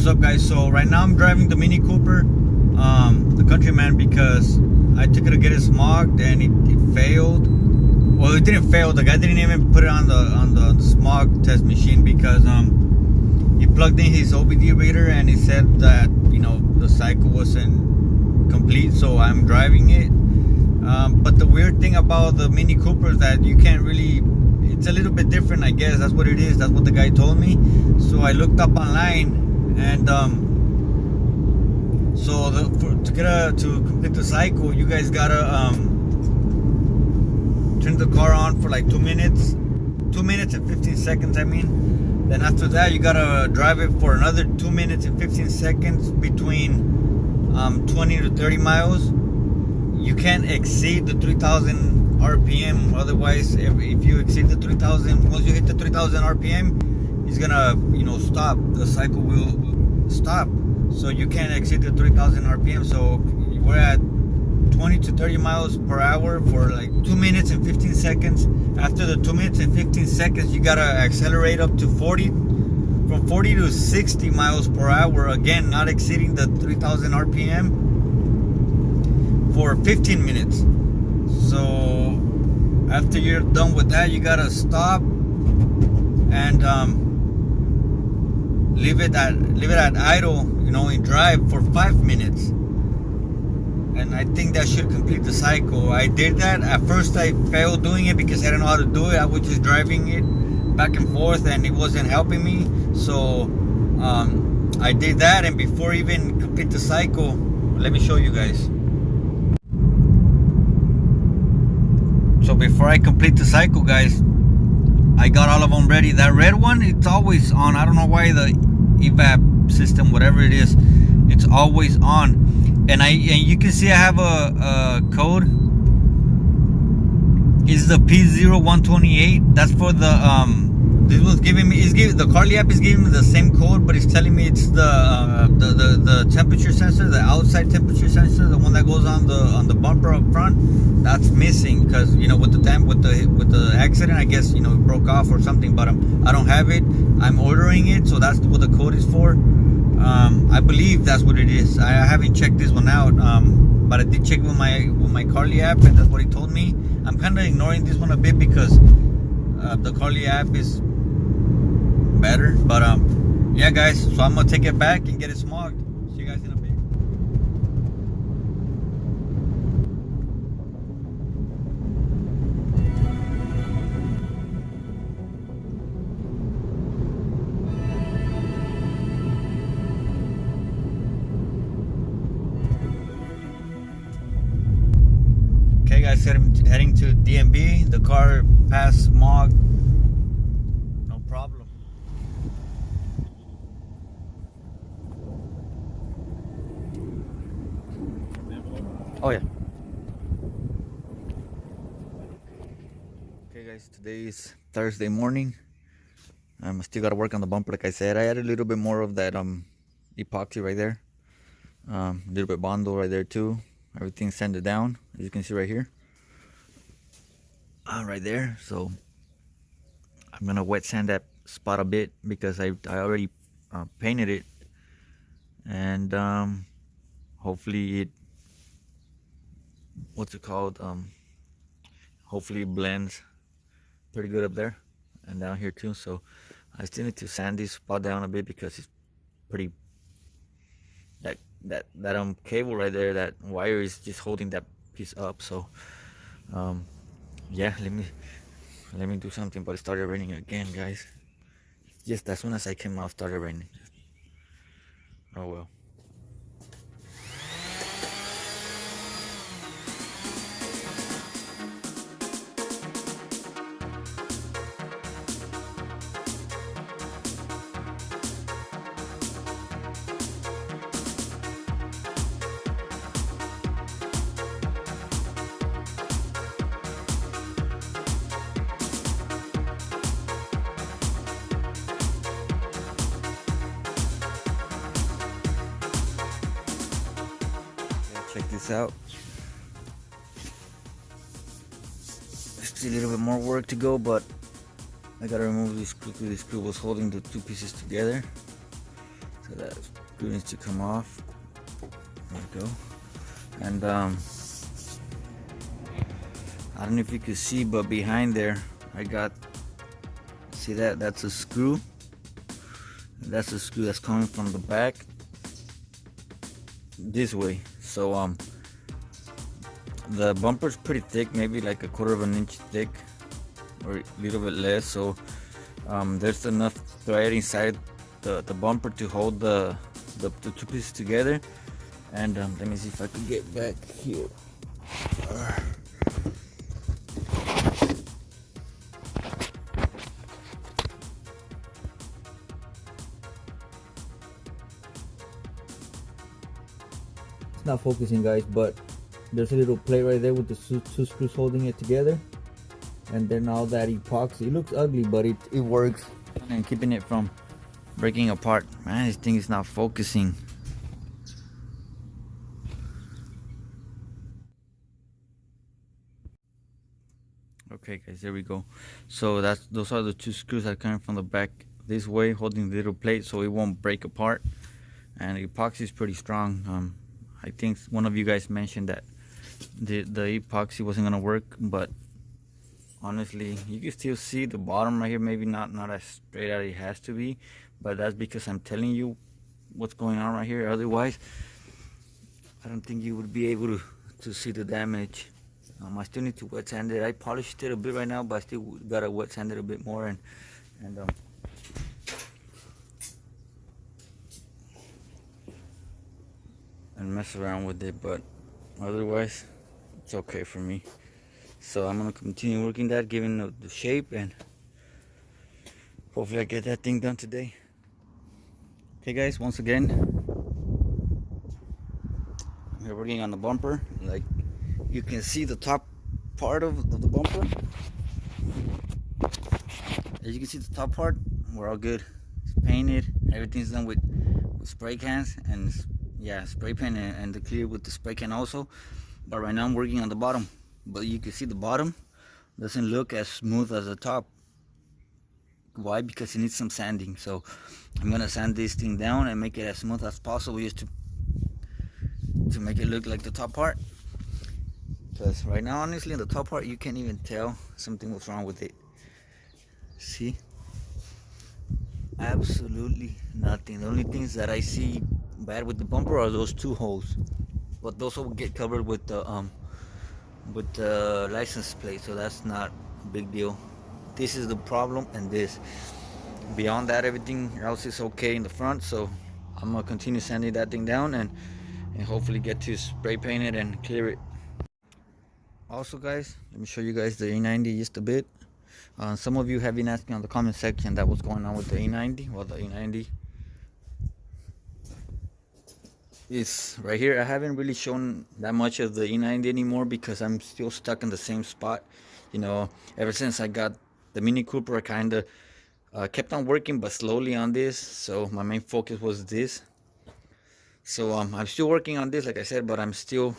up, guys? So right now I'm driving the Mini Cooper, the Countryman, because I took it to get it smogged and it failed. Well, it didn't fail. The guy didn't even put it on the smog test machine because he plugged in his OBD reader and he said that the cycle wasn't complete. So I'm driving it. But the weird thing about the Mini Cooper is that you can't really. It's a little bit different, I guess. That's what it is. That's what the guy told me. So I looked up online, and to complete the cycle, you guys gotta turn the car on for like 2 minutes, 2 minutes and 15 seconds. I mean, then after that, you gotta drive it for another 2 minutes and 15 seconds between 20 to 30 miles. You can't exceed the 3,000 RPM. Otherwise, if you exceed the 3,000, once you hit the 3,000 RPM, it's gonna stop. The cycle will stop. So you can't exceed the 3,000 RPM. So we're at 20 to 30 miles per hour for like 2 minutes and 15 seconds. After the 2 minutes and 15 seconds, you gotta accelerate up to 40, from 40 to 60 miles per hour. Again, not exceeding the 3,000 RPM for 15 minutes. So after you're done with that, you gotta stop and leave it at idle, and drive for 5 minutes. And I think that should complete the cycle. I did that. At first I failed doing it because I didn't know how to do it. I was just driving it back and forth and it wasn't helping me. So I did that, and before even complete the cycle, let me show you guys. So before I complete the cycle, guys, I got all of them ready. That red one, it's always on. I don't know why. The evap system, whatever it is, it's always on. And you can see I have a code. It's the P0128. That's for the this one's giving me, the Carly app is giving me the same code, but it's telling me it's the temperature sensor, the outside temperature sensor, the one that goes on the bumper up front. That's missing because with the accident, I guess it broke off or something. But I don't have it. I'm ordering it, so that's what the code is for. I believe that's what it is. I haven't checked this one out, but I did check with my Carly app, and that's what he told me. I'm kind of ignoring this one a bit because the Carly app is better. But yeah, guys. So I'm gonna take it back and get it smogged. See you guys in a bit. Okay, guys, heading to DMB. The car passed smog, no problem. Oh yeah. Okay, guys, today is Thursday morning. I still gotta work on the bumper. Like I said, I added a little bit more of that epoxy right there. A little bit bondo right there too. Everything's sanded down, as you can see right here. Right there. So I'm gonna wet sand that spot a bit because I already painted it, and hopefully it hopefully it blends pretty good up there and down here too. So I still need to sand this spot down a bit because it's pretty, that cable right there, that wire is just holding that piece up. So yeah, let me do something. But it started raining again, guys. Just as soon as I came out, started raining. Oh well. Check this out. Still a little bit more work to go, but I gotta remove this screw. This screw was holding the two pieces together, so that's screw needs to come off. There we go. And I don't know if you can see, but behind there I got, see that's a screw. That's a screw that's coming from the back this way. So the bumper's pretty thick, maybe like 1/4 of an inch thick or a little bit less. So there's enough thread inside the bumper to hold the two pieces together. And let me see if I can get back here. It's not focusing, guys, but there's a little plate right there with the two screws holding it together. And then all that epoxy, it looks ugly, but it works, and keeping it from breaking apart. Man, this thing is not focusing. Okay guys, there we go. So those are the two screws that are coming from the back this way, holding the little plate so it won't break apart. And the epoxy is pretty strong. I think one of you guys mentioned that the epoxy wasn't gonna work, but honestly, you can still see the bottom right here. Maybe not as straight as it has to be, but that's because I'm telling you what's going on right here. Otherwise, I don't think you would be able to see the damage. I still need to wet sand it. I polished it a bit right now, but I still gotta wet sand it a bit more and mess around with it. But otherwise, it's okay for me. So I'm gonna continue working that, giving the shape, and hopefully I get that thing done today. Okay guys, once again, we're working on the bumper. Like, you can see the top part of the bumper. As you can see, the top part, we're all good. It's painted, everything's done with spray cans, and yeah, spray paint and the clear with the spray can also. But right now I'm working on the bottom. But you can see the bottom doesn't look as smooth as the top. Why? Because it needs some sanding. So I'm gonna sand this thing down and make it as smooth as possible, just to make it look like the top part. Because right now, honestly, in the top part, you can't even tell something was wrong with it. See? Absolutely nothing. The only things that I see bad with the bumper are those two holes. But those will get covered with the license plate, so that's not a big deal. This is the problem, and this. Beyond that, everything else is okay in the front, so I'm gonna continue sanding that thing down and hopefully get to spray paint it and clear it. Also guys, let me show you guys the E90 just a bit. Some of you have been asking on the comment section that what's going on with the E90. Well, the E90 is right here. I haven't really shown that much of the E90 anymore because I'm still stuck in the same spot. You know, ever since I got the Mini Cooper, I kind of kept on working, but slowly on this. So my main focus was this. So I'm still working on this, like I said, but I'm still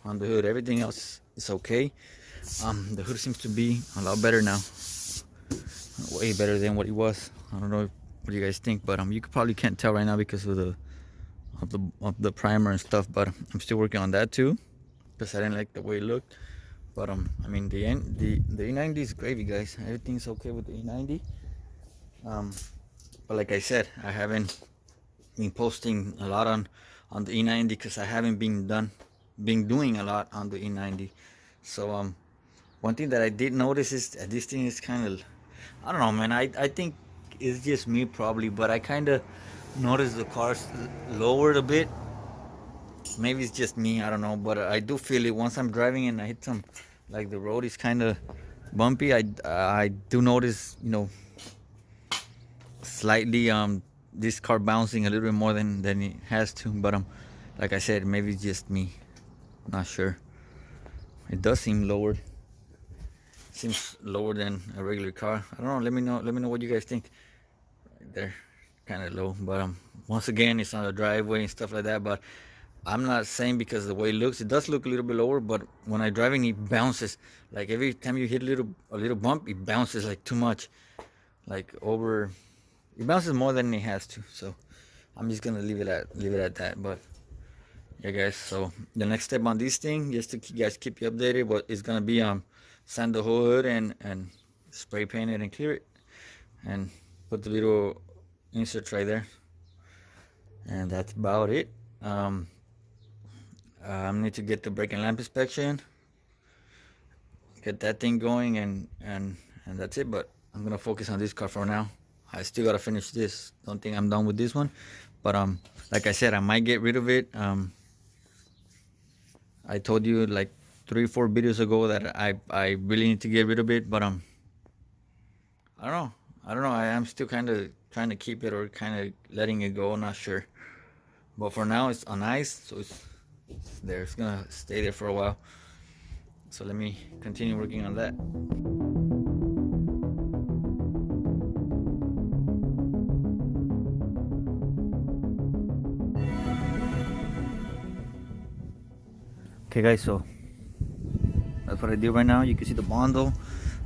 on the hood. Everything else is okay. The hood seems to be a lot better now, way better than what it was. I don't know what you guys think, but you probably can't tell right now because of the primer and stuff. But I'm still working on that too, because I didn't like the way it looked. But I mean, the E90 is gravy, guys. Everything's okay with the E90. But like I said, I haven't been posting a lot on the E90 because I haven't been doing a lot on the E90. So one thing that I did notice is that this thing is kind of, I don't know, man, I think it's just me probably, but I kind of noticed the car's lowered a bit. Maybe it's just me, I don't know, but I do feel it once I'm driving and I hit some, like the road is kind of bumpy. I do notice, you know, slightly this car bouncing a little bit more than it has to. But like I said, maybe it's just me, not sure. It does seem lowered. Seems lower than a regular car. I don't know. Let me know what you guys think. Right there, kind of low. But once again, it's on the driveway and stuff like that. But I'm not saying because of the way it looks. It does look a little bit lower, but when I'm driving, it bounces. Like every time you hit a little bump, it bounces like too much. Like over, it bounces more than it has to. So I'm just gonna leave it at that. But yeah, guys, so the next step on this thing, just to guys keep you updated, what is gonna be sand the whole hood and spray paint it and clear it, and put the little inserts right there, and that's about it. I need to get the brake and lamp inspection, get that thing going, and that's it. But I'm gonna focus on this car for now. I still gotta finish this. Don't think I'm done with this one, but like I said, I might get rid of it. I told you like 3-4 videos ago that I really need to get rid of it, but I don't know. I am still kind of trying to keep it or kind of letting it go. Not sure, but for now it's on ice, so it's there. It's gonna stay there for a while. So let me continue working on that. Okay guys, so that's what I do right now. You can see the bondo,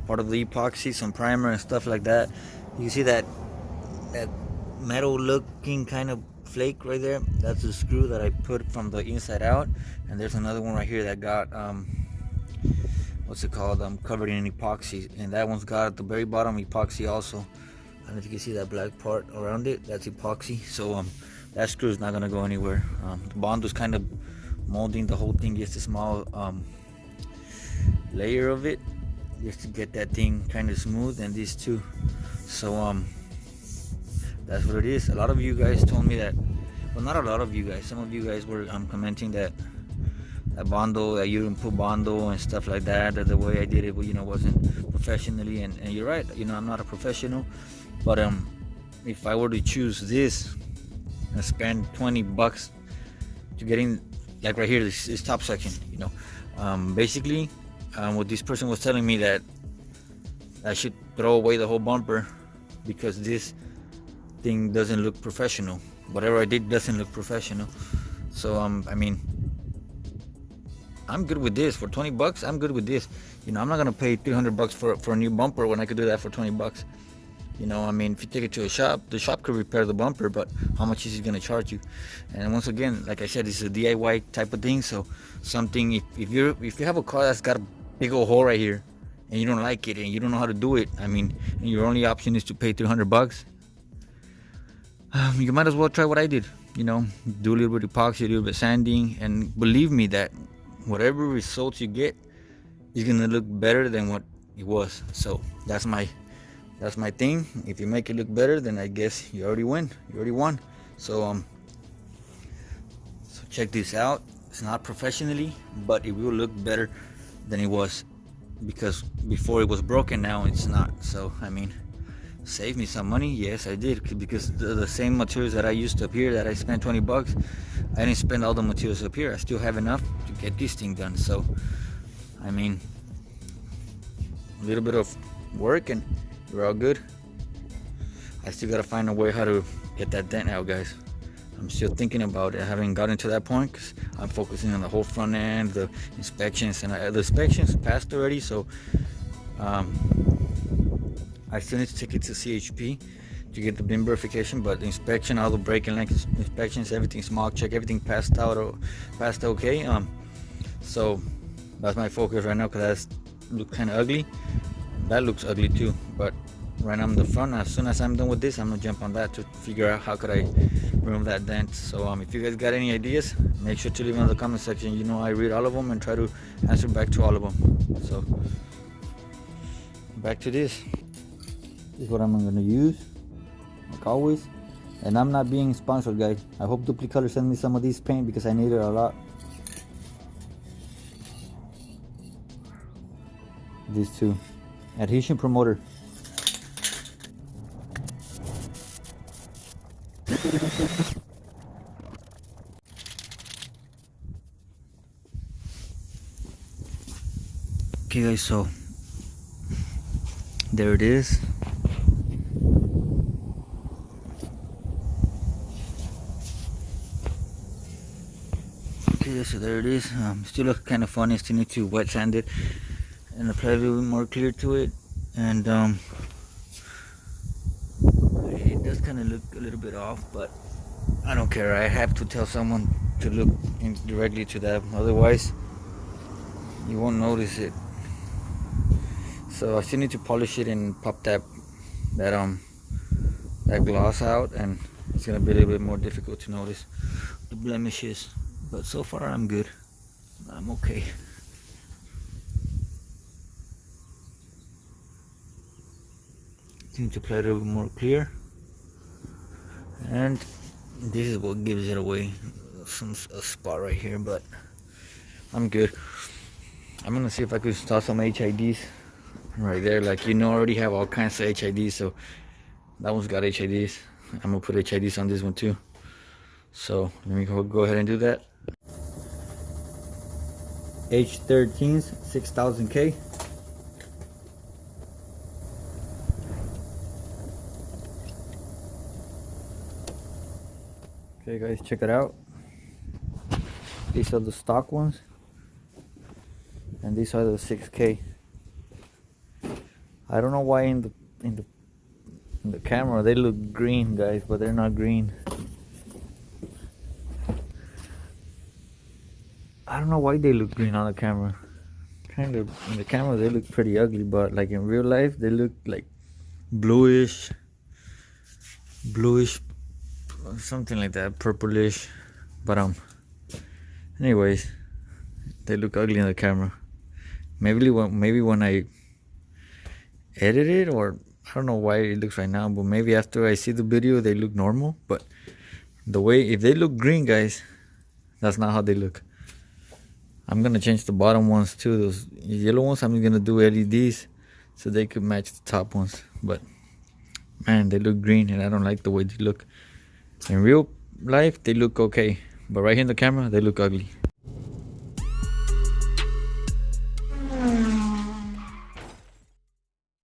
part of the epoxy, some primer and stuff like that. You can see that metal looking kind of flake right there. That's the screw that I put from the inside out. And there's another one right here that got what's it called, covered in epoxy, and that one's got at the very bottom epoxy also. I don't know if you can see that black part around it, that's epoxy. So that screw is not gonna go anywhere. The bondo's kind of molding the whole thing, just a small layer of it, just to get that thing kind of smooth, and these two. So that's what it is. A lot of you guys told me that, well, not a lot of you guys, some of you guys were commenting that bondo, that you didn't put bondo and stuff like that, that the way I did it, you know, wasn't professionally. And you're right, you know, I'm not a professional, but if I were to choose this and spend $20 to get in, like right here, this top section, you know, basically what this person was telling me, that I should throw away the whole bumper because this thing doesn't look professional. Whatever I did doesn't look professional. So I mean, I'm good with this. For $20, I'm good with this. You know, I'm not gonna pay $300 for a new bumper when I could do that for $20. You know, I mean, if you take it to a shop, the shop could repair the bumper, but how much is he gonna charge you? And once again, like I said, this is a DIY type of thing. So something, if you have a car that's got a big old hole right here, and you don't like it, and you don't know how to do it, I mean, and your only option is to pay $300, you might as well try what I did. You know, do a little bit of epoxy, a little bit of sanding, and believe me that whatever results you get is gonna look better than what it was. So that's my thing. If you make it look better, then I guess you already win. You already won. So so check this out. It's not professionally, but it will look better than it was, because before it was broken, now it's not. So I mean, save me some money. Yes, I did, because the same materials that I used up here that I spent $20, I didn't spend all the materials up here. I still have enough to get this thing done. So I mean, a little bit of work and we're all good. I still gotta find a way how to get that dent out, guys. I'm still thinking about it. I haven't gotten to that point because I'm focusing on the whole front end, the inspections, and the inspections passed already. So I still need to take it to CHP to get the bin verification, but the inspection, all the brake and lamp inspections, everything, smog check, everything passed out or passed okay. So that's my focus right now, because that looks kind of ugly. That looks ugly too, but right now I'm in the front. As soon as I'm done with this, I'm gonna jump on that to figure out how could I remove that dent. So if you guys got any ideas, make sure to leave them in the comment section. You know, I read all of them and try to answer back to all of them. So back to this. This is what I'm gonna use, like always. And I'm not being sponsored, guys. I hope Duplicolor sends me some of these paint because I need it a lot. These two. Adhesion promoter. Okay guys, so there it is. Okay, so there it is. Still looks kind of funny. Still need to wet sand it and apply a little more clear to it, and it does kind of look a little bit off, but I don't care. I have to tell someone to look directly to that. Otherwise, you won't notice it. So I still need to polish it and pop that gloss out, and it's gonna be a little bit more difficult to notice the blemishes. But so far, I'm good. I'm okay. Need to play a little bit more clear, and this is what gives it away. A spot right here, but I'm good. I'm gonna see if I could install some HIDs right there. Like, already have all kinds of HIDs, so that one's got HIDs. I'm gonna put HIDs on this one too. So let me go ahead and do that. H13s 6000K. Okay guys, check it out. These are the stock ones, and these are the 6K. I don't know why in the camera they look green, guys, but they're not green. I don't know why they look green on the camera. Kind of in the camera they look pretty ugly, but like in real life they look like bluish, something like that, purplish. But anyways, they look ugly on the camera. Maybe when I edit it, or I don't know why it looks right now, but maybe after I see the video they look normal. But if they look green, guys, that's not how they look. I'm gonna change the bottom ones too. Those yellow ones, I'm gonna do LEDs so they could match the top ones. But man, they look green, and I don't like the way they look. In real life they look okay, but right here in the camera they look ugly.